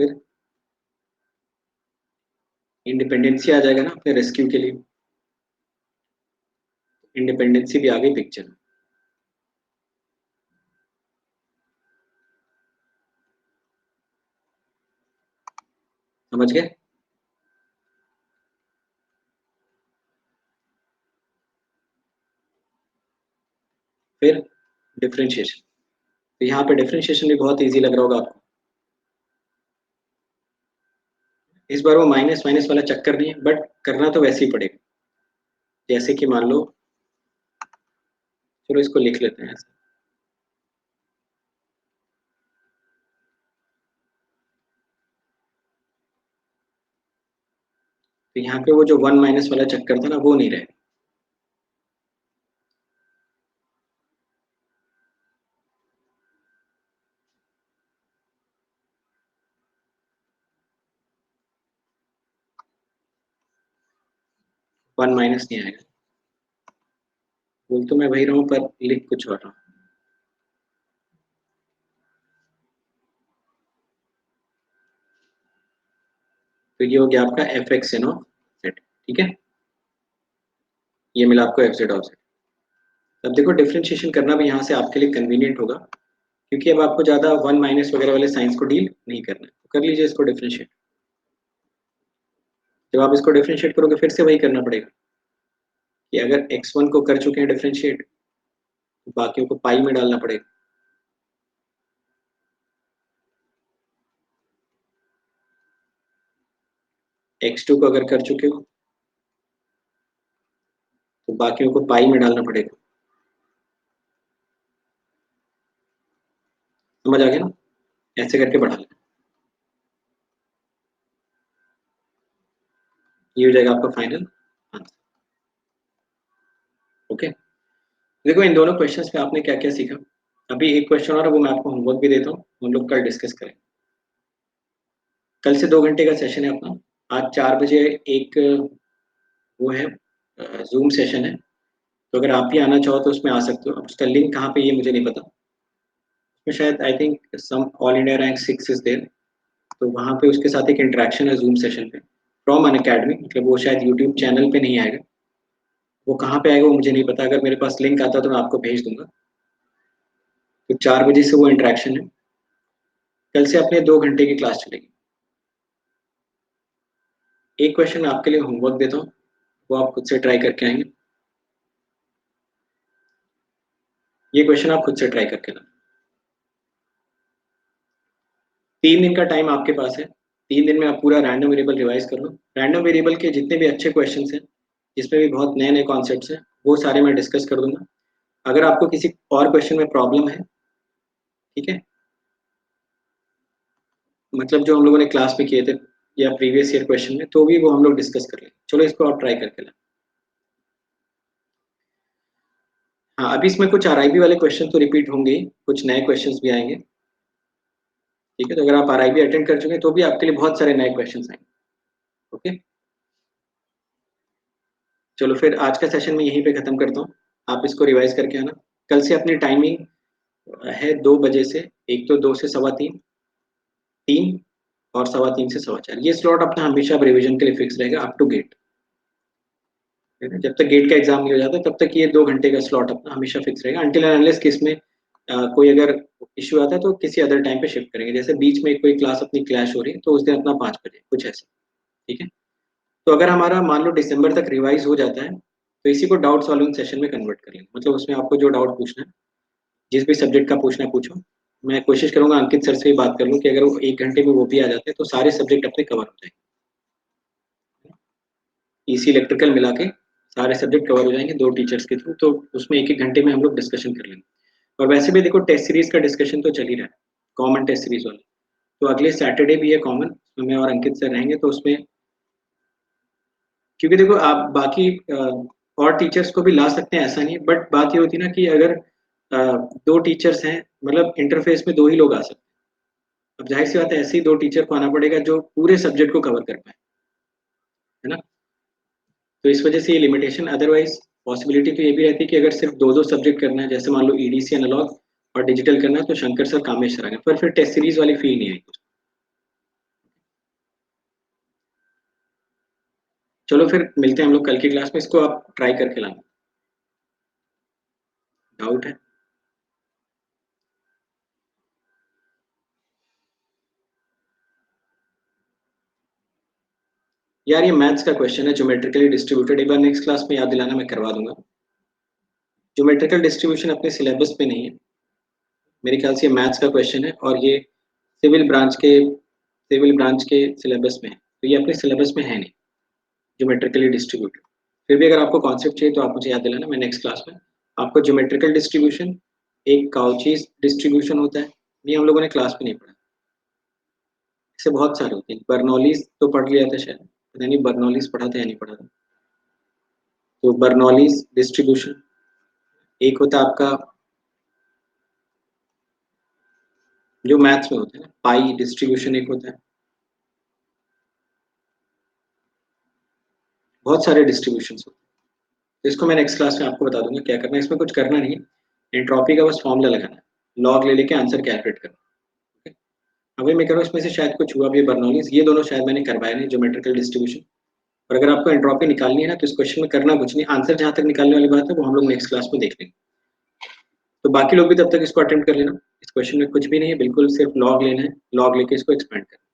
फिर इंडिपेंडेंसी आ जाएगा ना अपने रेस्क्यू के लिए, इंडिपेंडेंसी भी आ गई पिक्चर में। समझ गए? फिर डिफरेंशिएशन, तो यहाँ पे डिफरेंशिएशन भी बहुत इजी लग रहा होगा आपको। इस बार वो माइनस माइनस वाला चक्कर नहीं है, बट करना तो वैसे ही पड़ेगा। जैसे कि मान लो, चलो इसको लिख लेते हैं ऐसे। तो यहाँ पे वो जो वन माइनस वाला चक्कर था ना, वो नहीं रहेगा। वन माइनस नहीं आएगा। बोल तो मैं वही रहा हूँ, पर लिख कुछ और रहा हूँ। तो ये हो गया आपका F X N of Z, ठीक है। ये मिला आपको एफ जेड ऑफ जेड। अब देखो डिफरेंशिएशन करना भी यहाँ से आपके लिए कन्वीनियंट होगा, क्योंकि अब आपको ज्यादा वन माइनस वगैरह वाले साइंस को डील नहीं करना है। तो कर लीजिए इसको डिफरेंशिएट। जब आप इसको डिफरेंशिएट करोगे फिर से वही करना पड़ेगा कि अगर x1 को कर चुके हैं डिफरेंशिएट, तो बाकियों को पाई में डालना पड़ेगा। x2 को अगर कर चुके हो तो बाकियों को पाई में डालना पड़ेगा। समझ आ गया ना? ऐसे करके बढ़ा लेना। ये हो जाएगा आपका फाइनल आंसर। ओके, देखो इन दोनों क्वेश्चंस पे आपने क्या क्या सीखा। अभी एक क्वेश्चन और है, वो मैं आपको होमवर्क भी देता हूँ, हम लोग कल डिस्कस करें। कल से 2 घंटे का सेशन है अपना। आज 4 बजे एक वो है, जूम सेशन है। तो अगर आप भी आना चाहो तो उसमें आ सकते हो। अब उसका लिंक कहाँ पे ये मुझे नहीं पता। उसमें शायद I think some all India rank 6 is there. तो वहाँ पे उसके साथ एक इंटरेक्शन है जूम सेशन पे, फ्रॉम अन अकेडमी। मतलब वो शायद यूट्यूब चैनल पे नहीं आएगा, वो कहाँ पे आएगा वो मुझे नहीं पता। अगर मेरे पास लिंक आता तो मैं आपको भेज दूंगा। तो 4 बजे से वो इंटरेक्शन है। कल से अपने 2 घंटे की क्लास चलेगी। एक क्वेश्चन मैं आपके लिए होमवर्क देता हूँ, वो आप खुद से ट्राई करके आएंगे। ये क्वेश्चन आप खुद से ट्राई करके लाना। 3 दिन का टाइम आपके पास है। 3 दिन में आप पूरा रैंडम वेरिएबल रिवाइज कर लो। रैंडम वेरिएबल के जितने भी अच्छे क्वेश्चन हैं, जिसमें भी बहुत नए नए कॉन्सेप्ट्स हैं, वो सारे मैं डिस्कस कर दूंगा। अगर आपको किसी और क्वेश्चन में प्रॉब्लम है, ठीक है, मतलब जो हम लोगों ने क्लास में किए थे या प्रीवियस ईयर क्वेश्चन में, तो भी वो हम लोग डिस्कस कर लेंगे। चलो इसको आप ट्राई करके लाएं। हाँ, अभी इसमें कुछ आरआईबी वाले क्वेश्चन तो रिपीट होंगे ही, कुछ नए क्वेश्चंस भी आएंगे। ठीक है, तो अगर आप आरआईबी अटेंड कर चुके हैं तो भी आपके लिए बहुत सारे नए क्वेश्चंस आएंगे। ओके, चलो फिर आज का सेशन मैं यहीं पे खत्म करता हूँ। आप इसको रिवाइज करके आना। कल से अपनी टाइमिंग है 2 बजे से, एक तो 2 से 3:15, 3 और 3:15 से 4:15। ये स्लॉट अपना हमेशा रिवीजन के लिए फिक्स रहेगा अप टू गेट। जब तक गेट का एग्जाम नहीं हो जाता तब तक ये 2 घंटे का स्लॉट अपना हमेशा फिक्स रहेगा, अनटिल अनलेस कि इसमें कोई अगर इश्यू आता है तो किसी अदर टाइम पे शिफ्ट करेंगे। जैसे बीच में कोई क्लास अपनी क्लैश हो रही है तो उस दिन अपना 5 बजे कुछ ऐसा। ठीक है, तो अगर हमारा मान लो दिसंबर तक रिवाइज हो जाता है तो इसी को डाउट सॉल्विंग सेशन में कन्वर्ट कर लेंगे। मतलब उसमें आपको जो डाउट पूछना है, जिस भी सब्जेक्ट का पूछना है पूछो। मैं कोशिश करूंगा अंकित सर से भी बात कर लूँ कि अगर वो 1 घंटे में वो भी आ जाते हैं तो सारे सब्जेक्ट अपने कवर हो जाएंगे। ईसी इलेक्ट्रिकल मिला के सारे सब्जेक्ट कवर हो जाएंगे 2 टीचर्स के थ्रू। तो उसमें एक एक घंटे में हम लोग डिस्कशन कर लेंगे। और वैसे भी देखो टेस्ट सीरीज का डिस्कशन तो चल ही रहा है, कॉमन टेस्ट सीरीज वाला। तो अगले सैटरडे भी है कॉमन, उसमें मैं और अंकित सर रहेंगे। तो उसमें क्योंकि देखो आप बाकी और टीचर्स को भी ला सकते हैं, ऐसा नहीं है, बट बात ये होती है ना कि अगर 2 टीचर्स हैं, मतलब इंटरफेस में 2 ही लोग आ सकते हैं। अब जाहिर सी बात है ऐसे ही 2 टीचर को आना पड़ेगा जो पूरे सब्जेक्ट को कवर कर पाए, है ना। तो इस वजह से ये लिमिटेशन, अदरवाइज पॉसिबिलिटी तो ये भी रहती है कि अगर सिर्फ दो दो सब्जेक्ट करना है, जैसे मान लो ईडीसी एनालॉग और डिजिटल करना है, तो शंकर सर कामेश्वर आ गए, पर फिर टेस्ट सीरीज वाली फील नहीं आएगी। चलो फिर मिलते हैं हम लोग कल की क्लास में, इसको आप ट्राई करके लाना। डाउट है? यार ये मैथ्स का क्वेश्चन है, ज्योमेट्रिकली डिस्ट्रीब्यूटेड, एक बार नेक्स्ट क्लास में याद दिलाना, मैं करवा दूंगा। ज्योमेट्रिकल डिस्ट्रीब्यूशन अपने सिलेबस में नहीं है, मेरे ख्याल से ये मैथ्स का क्वेश्चन है, और ये सिविल ब्रांच के सिविल ब्रांच के सिलेबस में है, तो ये अपने सिलेबस में है नहीं ज्योमेट्रिकली डिस्ट्रीब्यूटेड। फिर भी अगर आपको कॉन्सेप्ट चाहिए तो आप मुझे याद दिलाना, मैं नेक्स्ट क्लास में आपको ज्योमेट्रिकल डिस्ट्रीब्यूशन, एक काउची डिस्ट्रीब्यूशन होता है, ये हम लोगों ने क्लास में नहीं पढ़ा, इससे बहुत सारे होते हैं। बर्नौलीज तो पढ़ लिया था शायद, पता नहीं बर्नौलीज पढ़ा था या नहीं पढ़ा था। तो बर्नौलीज डिस्ट्रीब्यूशन एक होता है आपका, जो मैथ्स में होता है ना, पाई डिस्ट्रीब्यूशन एक होता है, बहुत सारे डिस्ट्रीब्यूशन होते हैं। तो इसको मैं नेक्स्ट क्लास में आपको बता दूंगा क्या करना है, इसमें कुछ करना नहीं है, एंट्रोपी का बस फॉर्मूला लगाना है, लॉग ले लेके आंसर कैलकुलेट करना है। अभी मैं कह रहा हूँ इसमें से शायद कुछ हुआ भी, बर्नौलीज ये दोनों शायद मैंने करवाए नहीं, ज्योमेट्रिकल डिस्ट्रीब्यूशन। और अगर आपको एंट्रोपी निकालनी है ना, तो इस क्वेश्चन में करना कुछ नहीं, आंसर जहां तक निकालने वाली बात है वो हम लोग नेक्स्ट क्लास में देख लेंगे। तो बाकी लोग भी तब तक इसको अटेम्प्ट कर लेना, इस क्वेश्चन में कुछ भी नहीं है, बिल्कुल सिर्फ लॉग लेना है, लॉग लेके इसको एक्सपेंड करना है।